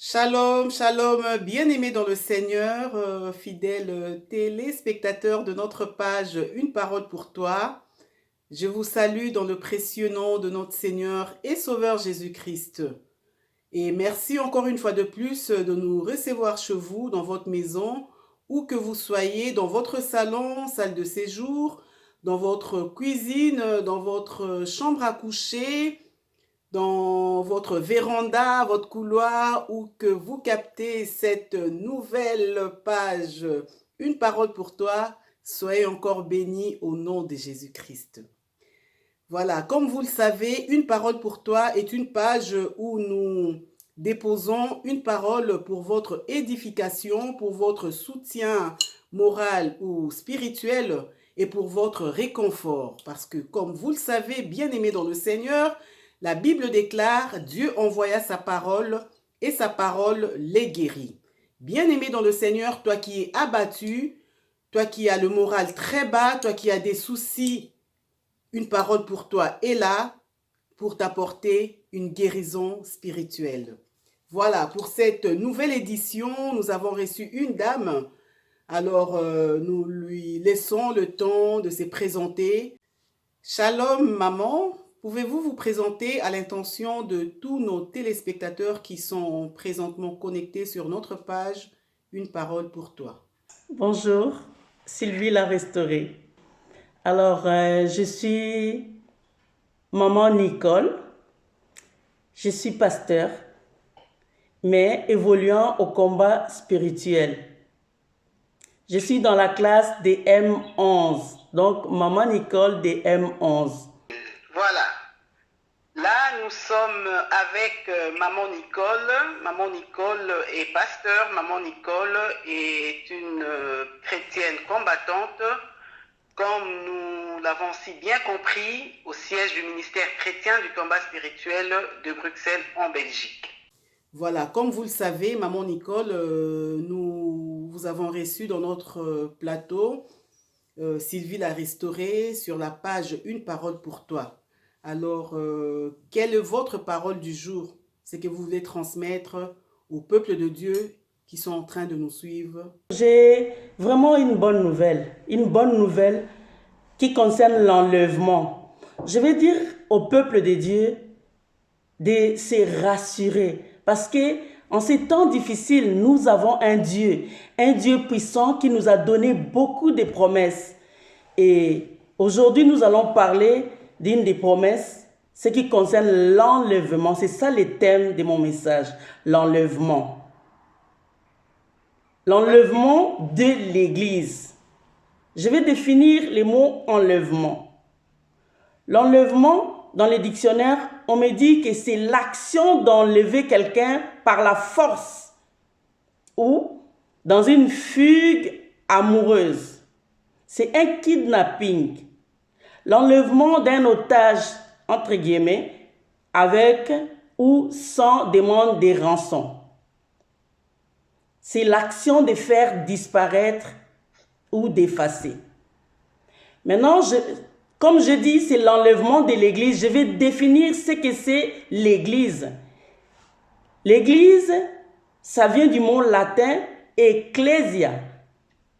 Shalom, shalom, bien-aimés dans le Seigneur, fidèles téléspectateurs de notre page Une parole pour toi. Je vous salue dans le précieux nom de notre Seigneur et Sauveur Jésus-Christ. Et merci encore une fois de plus de nous recevoir chez vous, dans votre maison, où que vous soyez, dans votre salon, salle de séjour, dans votre cuisine, dans votre chambre à coucher, dans votre véranda, votre couloir, ou que vous captez cette nouvelle page, Une parole pour toi, soyez encore bénis au nom de Jésus-Christ. Voilà, comme vous le savez, Une parole pour toi est une page où nous déposons une parole pour votre édification, pour votre soutien moral ou spirituel et pour votre réconfort. Parce que, comme vous le savez, bien-aimés dans le Seigneur, la Bible déclare, Dieu envoya sa parole et sa parole les guérit. Bien-aimé dans le Seigneur, toi qui es abattu, toi qui as le moral très bas, toi qui as des soucis, Une parole pour toi est là pour t'apporter une guérison spirituelle. Voilà, pour cette nouvelle édition, nous avons reçu une dame. Alors, nous lui laissons le temps de se présenter. Shalom, maman. Pouvez-vous vous présenter à l'intention de tous nos téléspectateurs qui sont présentement connectés sur notre page Une parole pour toi? Bonjour, Sylvie la restaurée. Alors, je suis maman Nicole, je suis pasteur, mais évoluant au combat spirituel. Je suis dans la classe des M11, donc maman Nicole des M11. Voilà. Là, nous sommes avec Maman Nicole. Maman Nicole est pasteur. Maman Nicole est une chrétienne combattante, comme nous l'avons si bien compris au siège du ministère chrétien du combat spirituel de Bruxelles en Belgique. Voilà, comme vous le savez, Maman Nicole, nous vous avons reçu dans notre plateau, Sylvie l'a restaurée sur la page Une parole pour toi. Alors, quelle est votre parole du jour? C'est que vous voulez transmettre au peuple de Dieu qui sont en train de nous suivre. J'ai vraiment une bonne nouvelle qui concerne l'enlèvement. Je vais dire au peuple de Dieu de se rassurer parce que en ces temps difficiles, nous avons un Dieu puissant qui nous a donné beaucoup de promesses. Et aujourd'hui, nous allons parler d'une des promesses, ce qui concerne l'enlèvement. C'est ça le thème de mon message, l'enlèvement. L'enlèvement de l'Église. Je vais définir les mots enlèvement. L'enlèvement, dans les dictionnaires, on me dit que c'est l'action d'enlever quelqu'un par la force ou dans une fugue amoureuse. C'est un kidnapping. L'enlèvement d'un otage, entre guillemets, avec ou sans demande de rançon. C'est l'action de faire disparaître ou d'effacer. Maintenant, comme je dis, c'est l'enlèvement de l'Église. Je vais définir ce que c'est l'Église. L'Église, ça vient du mot latin ecclesia,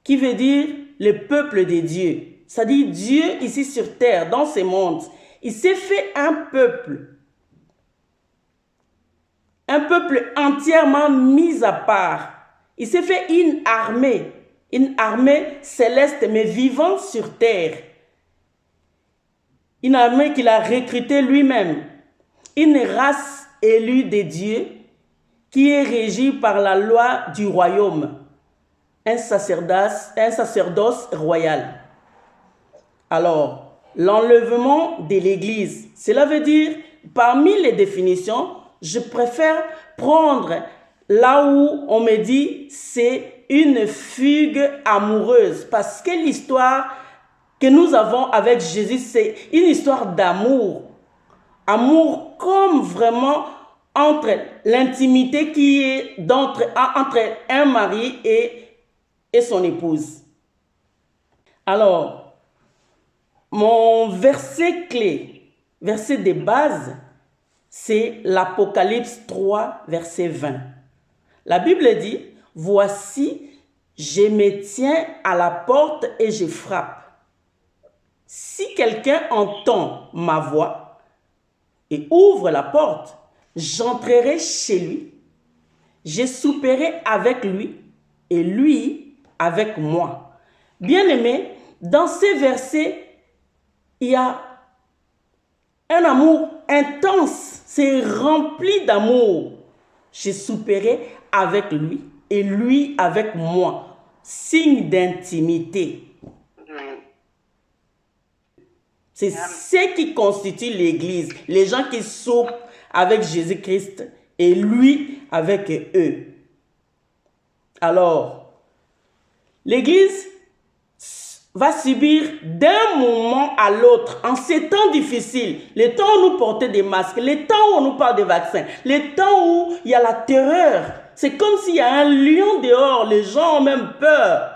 qui veut dire le peuple de Dieu. C'est-à-dire Dieu ici sur terre, dans ce monde. Il s'est fait un peuple entièrement mis à part. Il s'est fait une armée céleste mais vivant sur terre. Une armée qu'il a recrutée lui-même. Une race élue de Dieu qui est régie par la loi du royaume. Un sacerdoce royal. Alors, l'enlèvement de l'Église, cela veut dire, parmi les définitions, je préfère prendre là où on me dit c'est une fugue amoureuse. Parce que l'histoire que nous avons avec Jésus, c'est une histoire d'amour. Amour comme vraiment entre l'intimité qui est entre un mari et son épouse. Alors, mon verset clé, verset de base, c'est l'Apocalypse 3, verset 20. La Bible dit, voici, je me tiens à la porte et je frappe. Si quelqu'un entend ma voix et ouvre la porte, j'entrerai chez lui, je souperai avec lui et lui avec moi. Bien-aimé, dans ces versets, il y a un amour intense, c'est rempli d'amour. Je souperai avec lui et lui avec moi. Signe d'intimité. C'est ce qui constitue l'Église. Les gens qui soupent avec Jésus-Christ et lui avec eux. Alors, l'Église va subir d'un moment à l'autre, en ces temps difficiles, les temps où nous portons des masques, les temps où on nous parle des vaccins, les temps où il y a la terreur. C'est comme s'il y a un lion dehors, les gens ont même peur.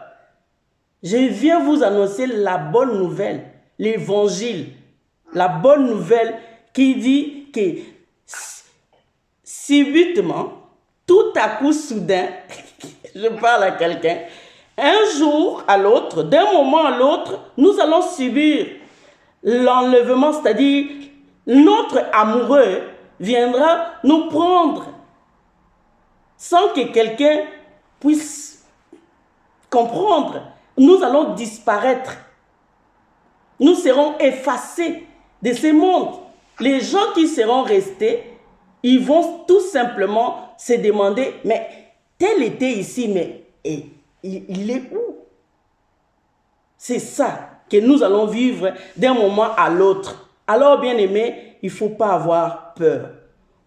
Je viens vous annoncer la bonne nouvelle, l'évangile, la bonne nouvelle qui dit que subitement, tout à coup soudain, je parle à quelqu'un, un jour à l'autre, d'un moment à l'autre, nous allons subir l'enlèvement, c'est-à-dire notre amoureux viendra nous prendre sans que quelqu'un puisse comprendre. Nous allons disparaître. Nous serons effacés de ce monde. Les gens qui seront restés, ils vont tout simplement se demander, mais tel était ici, mais il est où? C'est ça que nous allons vivre d'un moment à l'autre. Alors, bien-aimés, il ne faut pas avoir peur.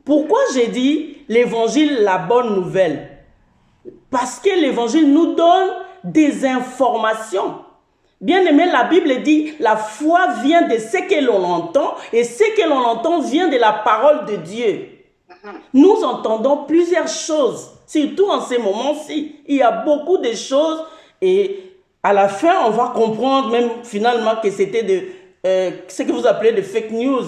Pourquoi j'ai dit l'évangile, la bonne nouvelle? Parce que l'évangile nous donne des informations. Bien-aimé, la Bible dit, la foi vient de ce que l'on entend et ce que l'on entend vient de la parole de Dieu. Nous entendons plusieurs choses, surtout en ces moments-ci. Il y a beaucoup de choses et à la fin, on va comprendre même finalement que c'était ce que vous appelez de fake news.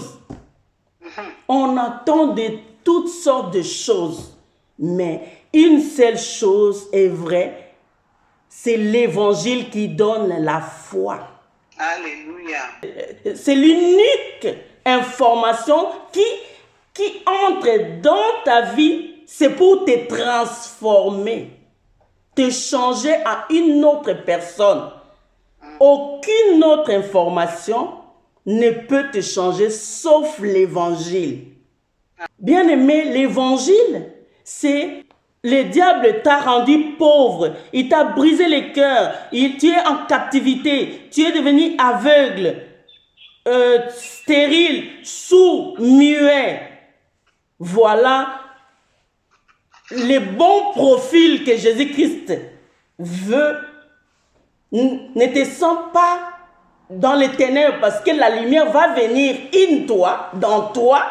On entend de toutes sortes de choses, mais une seule chose est vraie, c'est l'évangile qui donne la foi. Alléluia. C'est l'unique information qui entre dans ta vie, c'est pour te transformer, te changer à une autre personne. Aucune autre information ne peut te changer sauf l'évangile. Bien-aimé, l'évangile, c'est le diable t'a rendu pauvre, il t'a brisé le cœur, tu es en captivité, tu es devenu aveugle, stérile, sourd, muet. Voilà le bon profil que Jésus-Christ veut. Ne te sens pas dans les ténèbres parce que la lumière va venir dans toi,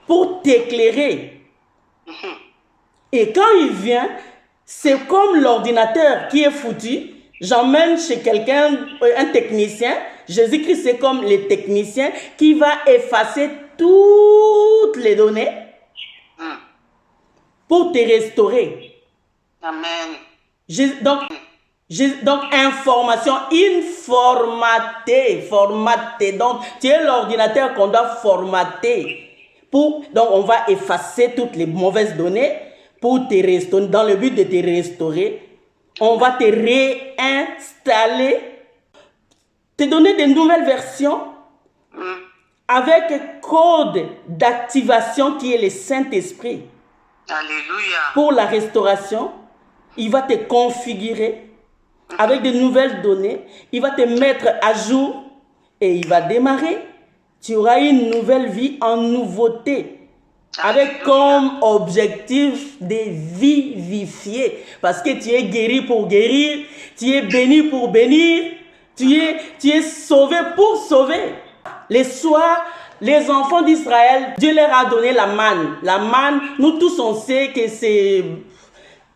pour t'éclairer. Et quand il vient, c'est comme l'ordinateur qui est foutu. J'emmène chez quelqu'un, un technicien. Jésus-Christ, c'est comme le technicien qui va effacer toutes les données pour te restaurer. Amen. Donc, information, formaté. Donc, tu es l'ordinateur qu'on doit formater. Donc, on va effacer toutes les mauvaises données pour te restaurer. Dans le but de te restaurer, on va te réinstaller, te donner de nouvelles versions avec code d'activation qui est le Saint-Esprit. Alléluia. Pour la restauration, il va te configurer avec de nouvelles données. Il va te mettre à jour et il va démarrer. Tu auras une nouvelle vie en nouveauté. Avec comme objectif de vivifier. Parce que tu es guéri pour guérir. Tu es béni pour bénir. Tu es sauvé pour sauver. Les soirs, les enfants d'Israël, Dieu leur a donné la manne. La manne, nous tous on sait que c'est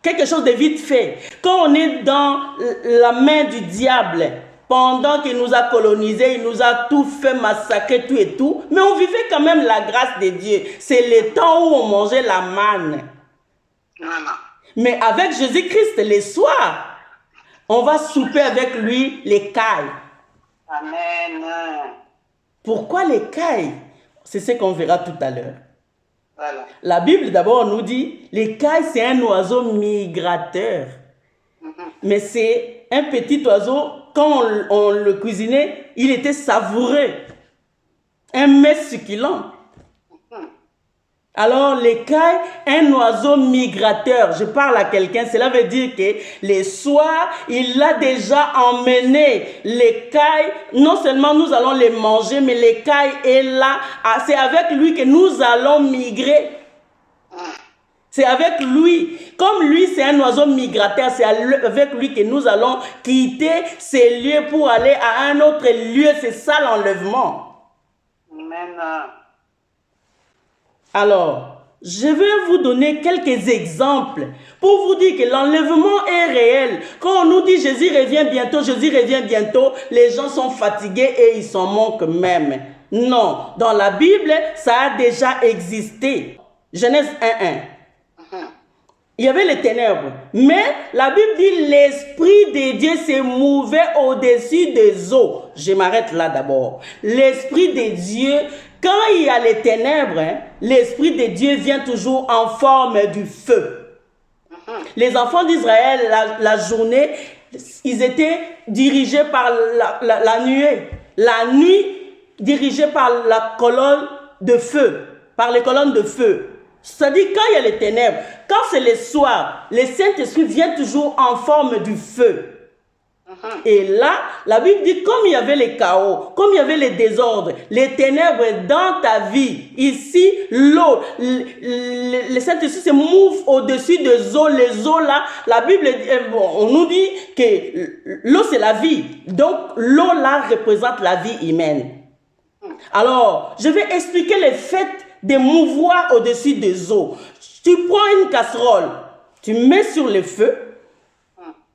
quelque chose de vite fait. Quand on est dans la main du diable, pendant qu'il nous a colonisés, il nous a tout fait massacrer, tout et tout, mais on vivait quand même la grâce de Dieu. C'est le temps où on mangeait la manne. Mais avec Jésus-Christ, les soirs, on va souper avec lui l'écaille. Amen. Pourquoi l'écaille? C'est ce qu'on verra tout à l'heure. Voilà. La Bible d'abord nous dit, l'écaille c'est un oiseau migrateur. Mais c'est un petit oiseau, quand on le cuisinait, il était savoureux. Un mets succulent. Alors l'écaille, un oiseau migrateur, je parle à quelqu'un, cela veut dire que les soirs, il a déjà emmené l'écaille, non seulement nous allons les manger, mais l'écaille est là, c'est avec lui que nous allons migrer. C'est avec lui, comme lui c'est un oiseau migrateur, c'est avec lui que nous allons quitter ces lieux pour aller à un autre lieu, c'est ça l'enlèvement. Amen. Alors, je vais vous donner quelques exemples pour vous dire que l'enlèvement est réel. Quand on nous dit Jésus revient bientôt, les gens sont fatigués et ils s'en moquent même. Non, dans la Bible, ça a déjà existé. Genèse 1:1. Il y avait les ténèbres, mais la Bible dit l'Esprit de Dieu s'est mouvé au-dessus des eaux. Je m'arrête là d'abord. L'Esprit de Dieu, quand il y a les ténèbres, l'Esprit de Dieu vient toujours en forme du feu. Les enfants d'Israël, la journée, ils étaient dirigés par la nuée. La nuit, dirigée par la colonne de feu, par les colonnes de feu. C'est-à-dire quand il y a les ténèbres, quand c'est le soir, le Saint-Esprit vient toujours en forme du feu. Et là, la Bible dit comme il y avait les chaos, comme il y avait les désordres, les ténèbres dans ta vie, ici, l'eau, le Saint-Esprit se mouve au-dessus des eaux, les eaux là, la Bible, on nous dit que l'eau c'est la vie, donc l'eau là représente la vie humaine. Alors, je vais expliquer les faits de mouvoir au-dessus des eaux. Tu prends une casserole, tu mets sur le feu.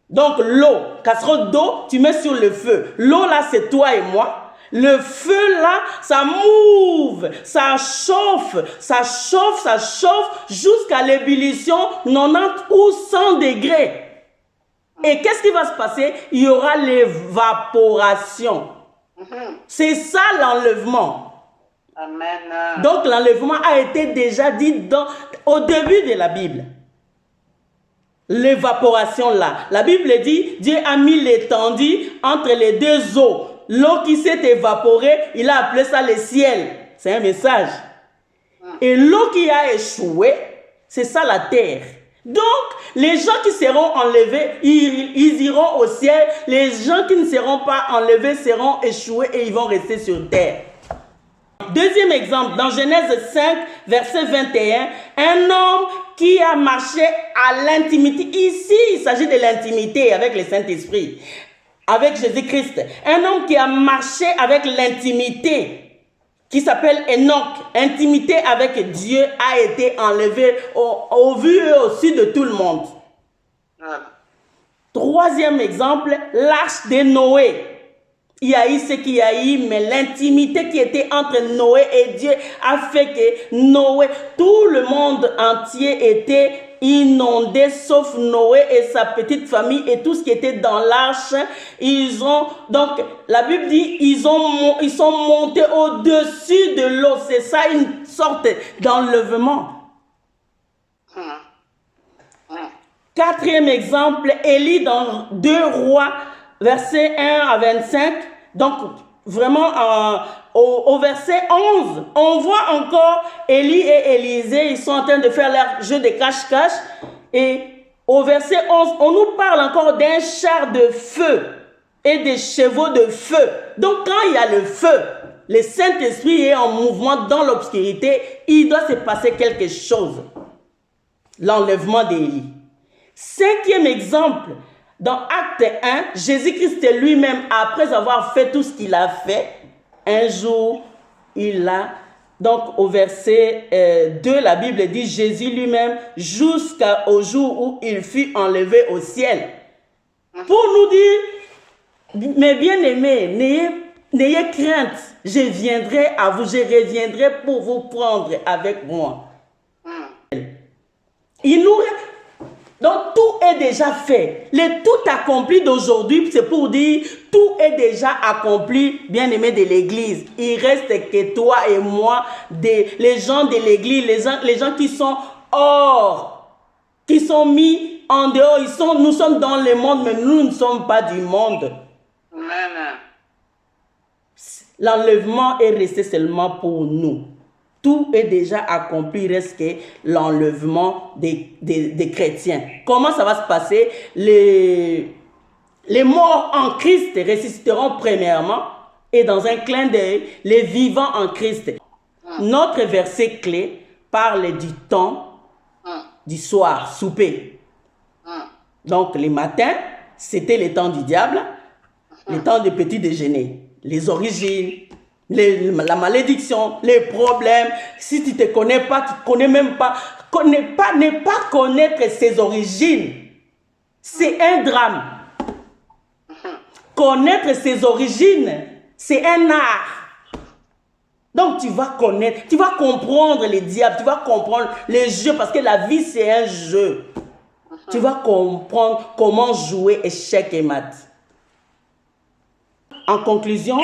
Donc l'eau, casserole d'eau, tu mets sur le feu. L'eau là, c'est toi et moi. Le feu là, ça mouve, ça chauffe jusqu'à l'ébullition 90 ou 100 degrés. Et qu'est-ce qui va se passer? Il y aura l'évaporation. C'est ça l'enlèvement. Amen. Donc l'enlèvement a été déjà dit au début de la Bible. L'évaporation là. La Bible dit, Dieu a mis l'étendue entre les deux eaux. L'eau qui s'est évaporée, il a appelé ça le ciel. C'est un message. Et l'eau qui a échoué, c'est ça la terre. Donc, les gens qui seront enlevés, ils iront au ciel. Les gens qui ne seront pas enlevés seront échoués et ils vont rester sur terre. Deuxième exemple, dans Genèse 5, verset 21, un homme qui a marché à l'intimité. Ici, il s'agit de l'intimité avec le Saint-Esprit, avec Jésus-Christ. Un homme qui a marché avec l'intimité, qui s'appelle Enoch. Intimité avec Dieu a été enlevé au vu et au su de tout le monde. Troisième exemple, l'arche de Noé. Il y a eu ce qu'il y a eu, mais l'intimité qui était entre Noé et Dieu a fait que Noé, tout le monde entier était inondé, sauf Noé et sa petite famille et tout ce qui était dans l'arche. Donc la Bible dit, ils sont montés au-dessus de l'eau. C'est ça une sorte d'enlèvement. Quatrième exemple, Élie dans 2 Rois, verset 1 à 25, donc vraiment au verset 11, on voit encore Élie et Élisée, ils sont en train de faire leur jeu de cache-cache. Et au verset 11, on nous parle encore d'un char de feu et des chevaux de feu. Donc quand il y a le feu, le Saint-Esprit est en mouvement dans l'obscurité, il doit se passer quelque chose. L'enlèvement d'Élie. Cinquième exemple, dans Acte 1, Jésus-Christ lui-même, après avoir fait tout ce qu'il a fait, un jour, donc au verset 2, la Bible dit, Jésus lui-même, jusqu'au jour où il fut enlevé au ciel. Pour nous dire, mes bien-aimés, n'ayez crainte, je viendrai à vous, je reviendrai pour vous prendre avec moi. Donc déjà fait. Le tout accompli d'aujourd'hui, c'est pour dire tout est déjà accompli, bien-aimé de l'église. Il reste que toi et moi, les gens de l'église, les gens qui sont hors, qui sont mis en dehors. Nous sommes dans le monde, mais nous ne sommes pas du monde. Amen. L'enlèvement est resté seulement pour nous. Tout est déjà accompli, il reste que l'enlèvement des chrétiens. Comment ça va se passer? Les morts en Christ ressusciteront premièrement et dans un clin d'œil, les vivants en Christ. Notre verset clé parle du temps du soir, souper. Donc les matins, c'était le temps du diable, le temps du petit déjeuner, les origines, la malédiction, les problèmes. Si tu ne te connais pas, tu ne connais même pas. Ne pas connaître ses origines, c'est un drame. Connaître ses origines, c'est un art. Donc tu vas connaître, tu vas comprendre les diables, tu vas comprendre les jeux, parce que la vie c'est un jeu. Tu vas comprendre comment jouer échecs et maths. En conclusion,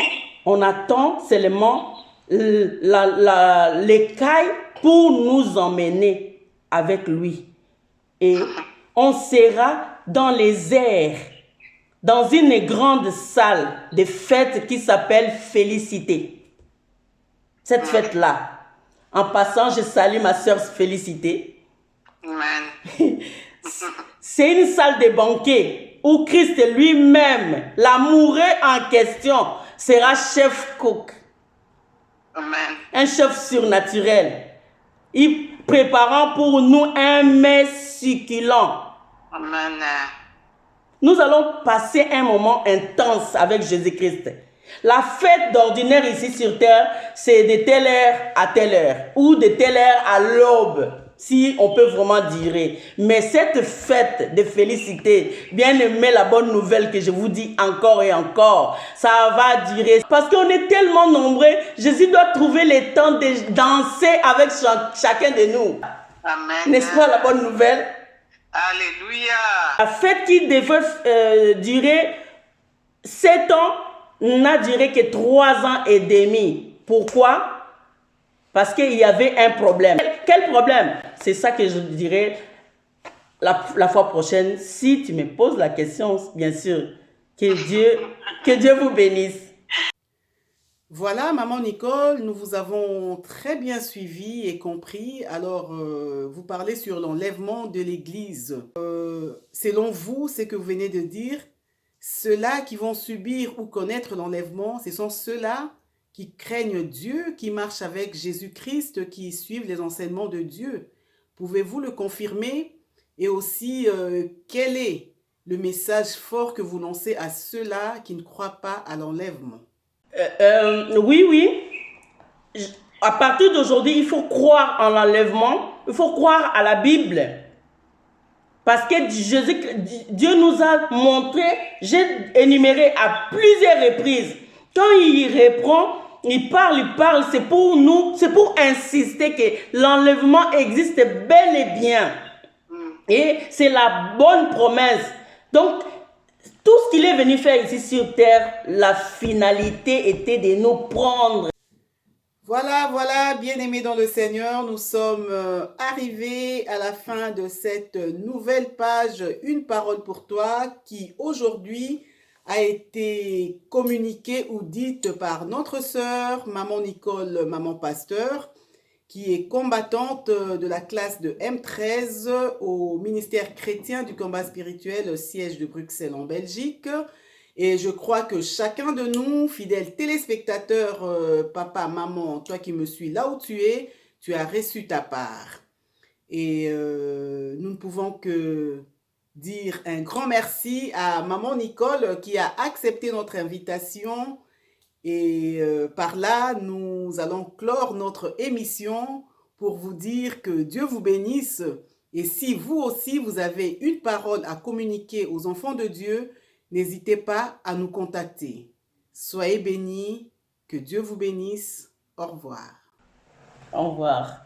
on attend seulement l'écaille pour nous emmener avec lui. Et on sera dans les airs, dans une grande salle de fête qui s'appelle Félicité. Cette fête-là, en passant, je salue ma sœur Félicité. Amen. C'est une salle de banquet où Christ lui-même, l'amoureux en question, sera chef cook. Amen. Un chef surnaturel. Il préparant pour nous un mets succulent. Amen. Nous allons passer un moment intense avec Jésus-Christ. La fête d'ordinaire ici sur terre, c'est de telle heure à telle heure, ou de telle heure à l'aube, si on peut vraiment dire. Mais cette fête de félicité, bien aimé, la bonne nouvelle que je vous dis encore et encore, ça va durer. Parce qu'on est tellement nombreux, Jésus doit trouver le temps de danser avec chacun de nous. Amen. N'est-ce pas la bonne nouvelle? Alléluia. La fête qui devait durer 7 ans n'a duré que 3 ans et demi. Pourquoi? Parce qu'il y avait un problème. Quel problème? C'est ça que je dirais la fois prochaine. Si tu me poses la question, bien sûr, que Dieu vous bénisse. Voilà, maman Nicole, nous vous avons très bien suivi et compris. Alors, vous parlez sur l'enlèvement de l'Église. Selon vous, ce que vous venez de dire, ceux-là qui vont subir ou connaître l'enlèvement, ce sont ceux-là qui craignent Dieu, qui marchent avec Jésus-Christ, qui suivent les enseignements de Dieu. Pouvez-vous le confirmer? Et aussi, quel est le message fort que vous lancez à ceux-là qui ne croient pas à l'enlèvement? Oui. À partir d'aujourd'hui, il faut croire en l'enlèvement, il faut croire à la Bible. Parce que Dieu nous a montré, j'ai énuméré à plusieurs reprises, quand il reprend, il parle, c'est pour nous, c'est pour insister que l'enlèvement existe bel et bien. Et c'est la bonne promesse. Donc, tout ce qu'il est venu faire ici sur terre, la finalité était de nous prendre. Voilà, bien-aimés dans le Seigneur, nous sommes arrivés à la fin de cette nouvelle page, Une parole pour toi, qui aujourd'hui a été communiquée ou dite par notre sœur, maman Nicole, maman pasteur, qui est combattante de la classe de M13 au ministère chrétien du combat spirituel au siège de Bruxelles en Belgique. Et je crois que chacun de nous, fidèles téléspectateurs, papa, maman, toi qui me suis là où tu as reçu ta part. Et nous ne pouvons que dire un grand merci à maman Nicole qui a accepté notre invitation. Et par là, nous allons clore notre émission pour vous dire que Dieu vous bénisse. Et si vous aussi, vous avez une parole à communiquer aux enfants de Dieu, n'hésitez pas à nous contacter. Soyez bénis, que Dieu vous bénisse. Au revoir. Au revoir.